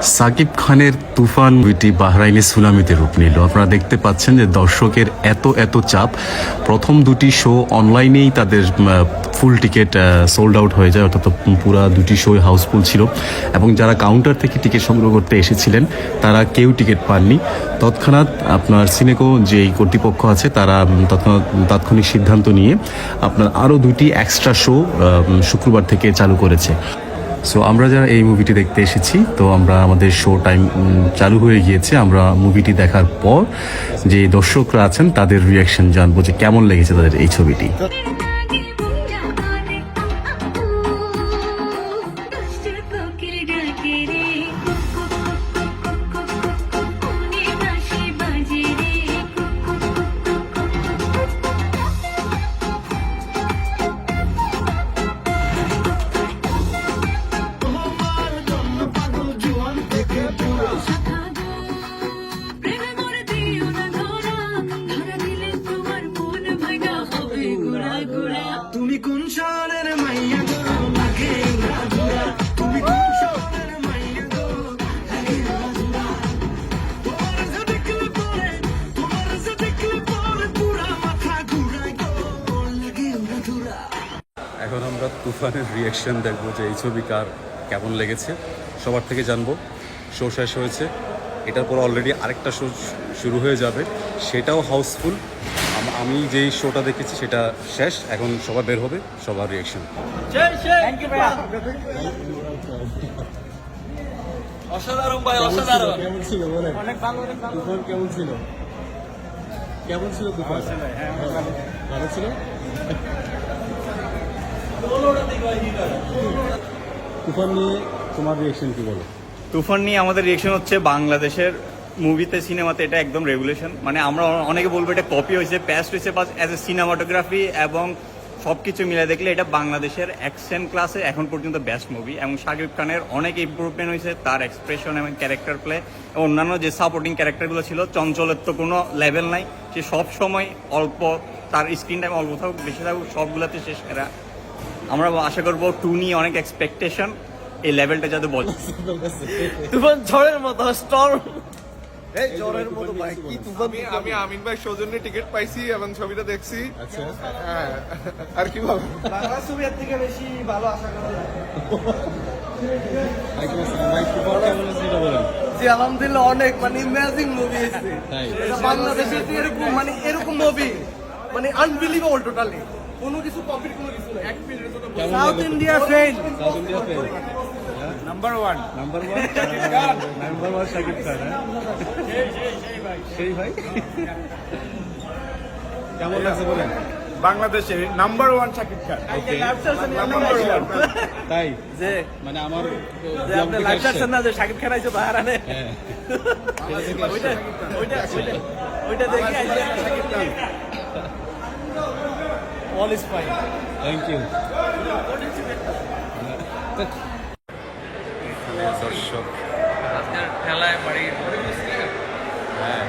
সাকিব খানের তুফান মুভিটি বাহরাইনে সুনামিতে রূপ নিল। আপনারা দেখতে পাচ্ছেন যে দর্শকের এত চাপ। প্রথম দুটি শো অনলাইনেই তাদের ফুল টিকিট সোল্ড আউট হয়ে যায়, অর্থাৎ পুরা দুটি শো হাউসফুল ছিল এবং যারা কাউন্টার থেকে টিকিট সংগ্রহ করতে এসেছিলেন তারা কেউ টিকিট পাননি। তৎক্ষণাৎ আপনার সিনেকো যেই কর্তৃপক্ষ আছে তারা তাৎক্ষণিক সিদ্ধান্ত নিয়ে আপনার আরও দুটি এক্সট্রা শো শুক্রবার থেকে চালু করেছে। সো আমরা যারা এই মুভিটি দেখতে এসেছি, তো আমরা আমাদের শো টাইম চালু হয়ে গিয়েছে। আমরা মুভিটি দেখার পর যে দর্শকরা আছেন তাদের রিয়াকশন জানবো যে কেমন লেগেছে তাদের এই ছবিটি। তুমি কোন শহরের মাইয়া গো লাগে উড়া তুমি কোন শহরের মাইয়া গো লাগে উড়া তোমার যে দেখলে পরে পুরা মাথা ঘুরায় গো লাগে উড়া। এখন আমরা তুফানের রিয়াকশন দেখবো যে এই ছবি কার কেমন লেগেছে, সবার থেকে জানবো। শো শেষ হয়েছে, এটার পর অলরেডি আরেকটা শো শুরু হয়ে যাবে, সেটাও হাউসফুল। আমি যেই শোটা দেখেছি সেটা শেষ, এখন সবার বের হবে, সবার রিয়াকশন। অসাধারণ ভাই, অসাধারণ। কেমন ছিল বলেন? অনেক ভালো, অনেক ভালো। তুফান কেমন ছিল? কেমন ছিল তুফান? ভালো ছিল। তুফান নিয়ে তোমার রিয়াকশন কি বলো? তুফান নিয়ে আমাদের রিয়েকশন হচ্ছে, বাংলাদেশের মুভিতে সিনেমাতে এটা একদম রেগুলেশন। মানে আমরা অনেকে বলবো এটা কপি হয়েছে, প্যাস্ট হয়েছে, বাট অ্যাজ এ সিনেমাটোগ্রাফি এবং সব কিছু মিলে দেখলে এটা বাংলাদেশের অ্যাকশন ক্লাসে এখন পর্যন্ত বেস্ট মুভি। এবং শাকিব খানের অনেক ইম্প্রুভমেন্ট হয়েছে, তার এক্সপ্রেশন এবং ক্যারেক্টার প্লে এবং অন্যান্য যে সাপোর্টিং ক্যারেক্টারগুলো ছিল, চঞ্চলের তো কোনো লেভেল নাই। সে সব সময় অল্প, তার স্ক্রিন টাইম অল্প থাকুক বেশি থাকুক, সবগুলোতে শেষ করা। আমরা আশা করবো 2 নিয়ে অনেক এক্সপেকটেশন, এই লেভেলটা যাতে বলে। তুফান ঝড়ের মতো স্টর্ম, এই ঝড়ের মতো ভাই, কি তুফান। আমি আমিন ভাই সৌজন্যে টিকিট পাইছি এবং ছবিটা দেখছি। আচ্ছা, হ্যাঁ, আর কি বলবো, বাংলা ছবির থেকে বেশি ভালো আশা করা যায়। ভাই তুফান কেমন ছিল এটা বলেন? জি আলহামদুলিল্লাহ, অনেক মানে ইমেজিং মুভি এসেছে। তাই? এটা বাংলাদেশের এরকম মানে এরকম মুভি মানে আনবিলিভেবল, টোটালি কোনো কিছু কপির কোনো কিছু নাই। কেমন সাউথ লেগেছে? India fail, south India fail. Number one number one Shakib Khan. সেই ভাই কেমন লাগছে বলেন? বাংলাদেশের নাম্বার 1 শাকিব খান। তাই যে মানে আমার যে আপনি লাইভ দেখছেন না, যে শাকিব খান আইছে বাহারানে, হ্যাঁ ওইটা দেখে আইছে Shakib Khan. All is fine. Thank you. দর্শক খেলায় বাড়ি হ্যাঁ